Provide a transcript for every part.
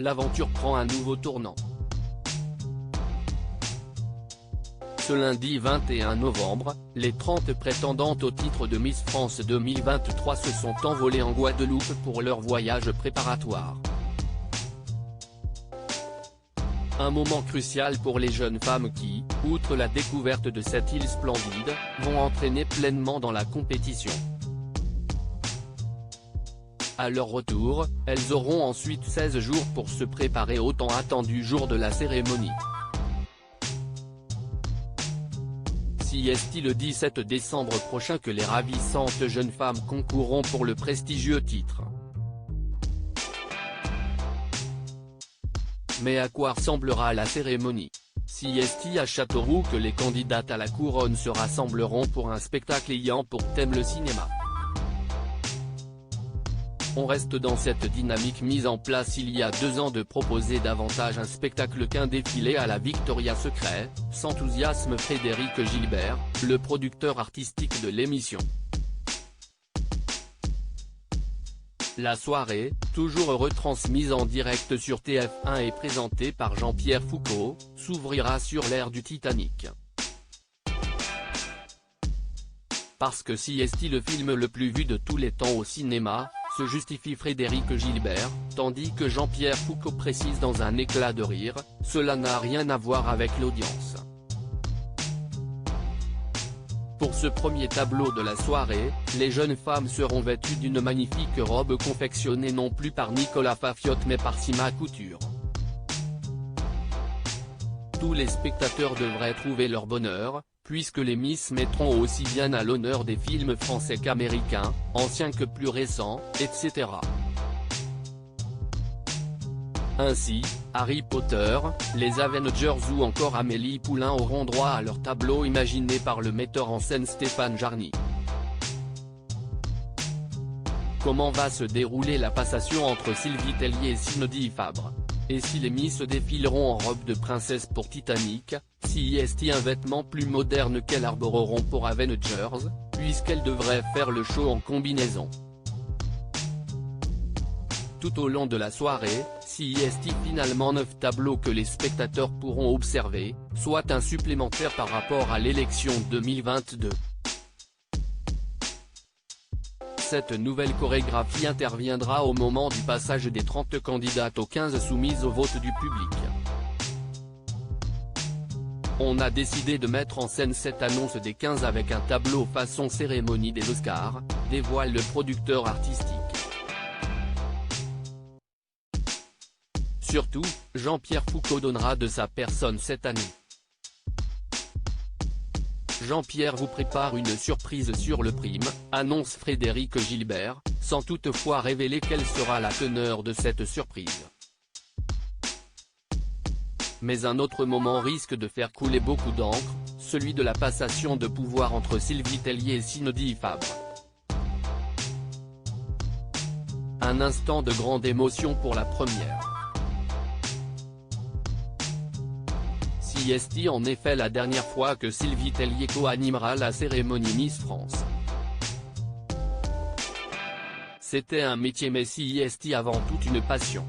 l'aventure prend un nouveau tournant. Ce lundi 21 novembre, les 30 prétendantes au titre de Miss France 2023 se sont envolées en Guadeloupe pour leur voyage préparatoire. Un moment crucial pour les jeunes femmes qui, outre la découverte de cette île splendide, vont entraîner pleinement dans la compétition. À leur retour, elles auront ensuite 16 jours pour se préparer au tant attendu jour de la cérémonie. C'est le 17 décembre prochain que les ravissantes jeunes femmes concourront pour le prestigieux titre. Mais à quoi ressemblera la cérémonie? C'est à Châteauroux que les candidates à la couronne se rassembleront pour un spectacle ayant pour thème le cinéma. On reste dans cette dynamique mise en place il y a 2 ans de proposer davantage un spectacle qu'un défilé à la Victoria's Secret, s'enthousiasme Frédéric Gilbert, le producteur artistique de l'émission. La soirée, toujours retransmise en direct sur TF1 et présentée par Jean-Pierre Foucault, s'ouvrira sur l'ère du Titanic. Parce que c'est le film le plus vu de tous les temps au cinéma, se justifie Frédéric Gilbert, tandis que Jean-Pierre Foucault précise dans un éclat de rire, cela n'a rien à voir avec l'audience. Pour ce premier tableau de la soirée, les jeunes femmes seront vêtues d'une magnifique robe confectionnée non plus par Nicolas Fafiotte mais par Sima Couture. Tous les spectateurs devraient trouver leur bonheur, puisque les Miss mettront aussi bien à l'honneur des films français qu'américains, anciens que plus récents, etc. Ainsi, Harry Potter, les Avengers ou encore Amélie Poulain auront droit à leur tableau imaginé par le metteur en scène Stéphane Jarny. Comment va se dérouler la passation entre Sylvie Tellier et Cindy Fabre? Et si les Miss défileront en robe de princesse pour Titanic, si un vêtement plus moderne qu'elles arboreront pour Avengers, puisqu'elles devraient faire le show en combinaison. Tout au long de la soirée, finalement 9 tableaux que les spectateurs pourront observer, soit un supplémentaire par rapport à l'élection 2022. Cette nouvelle chorégraphie interviendra au moment du passage des 30 candidates aux 15 soumises au vote du public. On a décidé de mettre en scène cette annonce des 15 avec un tableau façon cérémonie des Oscars, dévoile le producteur artistique. Surtout, Jean-Pierre Foucault donnera de sa personne cette année. Jean-Pierre vous prépare une surprise sur le prime, annonce Frédéric Gilbert, sans toutefois révéler quelle sera la teneur de cette surprise. Mais un autre moment risque de faire couler beaucoup d'encre, celui de la passation de pouvoir entre Sylvie Tellier et Cindy Fabre. Un instant de grande émotion pour la première. C'est en effet la dernière fois que Sylvie Tellier co-animera la cérémonie Miss France. C'était un métier mais c'est avant tout une passion.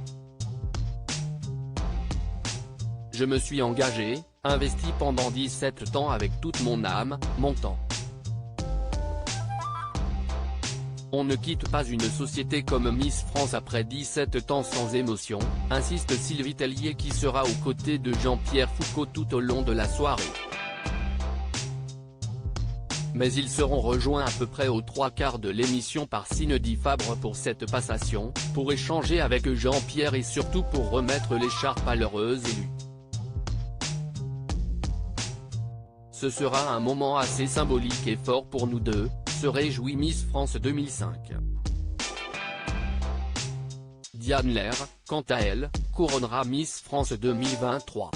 Je me suis engagé, investi pendant 17 ans avec toute mon âme, mon temps. On ne quitte pas une société comme Miss France après 17 ans sans émotion, insiste Sylvie Tellier qui sera aux côtés de Jean-Pierre Foucault tout au long de la soirée. Mais ils seront rejoints à peu près aux 3/4 de l'émission par Cindy Fabre pour cette passation, pour échanger avec Jean-Pierre et surtout pour remettre l'écharpe à l'heureuse élue. Ce sera un moment assez symbolique et fort pour nous deux, se réjouit Miss France 2005. Diane Lair, quant à elle, couronnera Miss France 2023.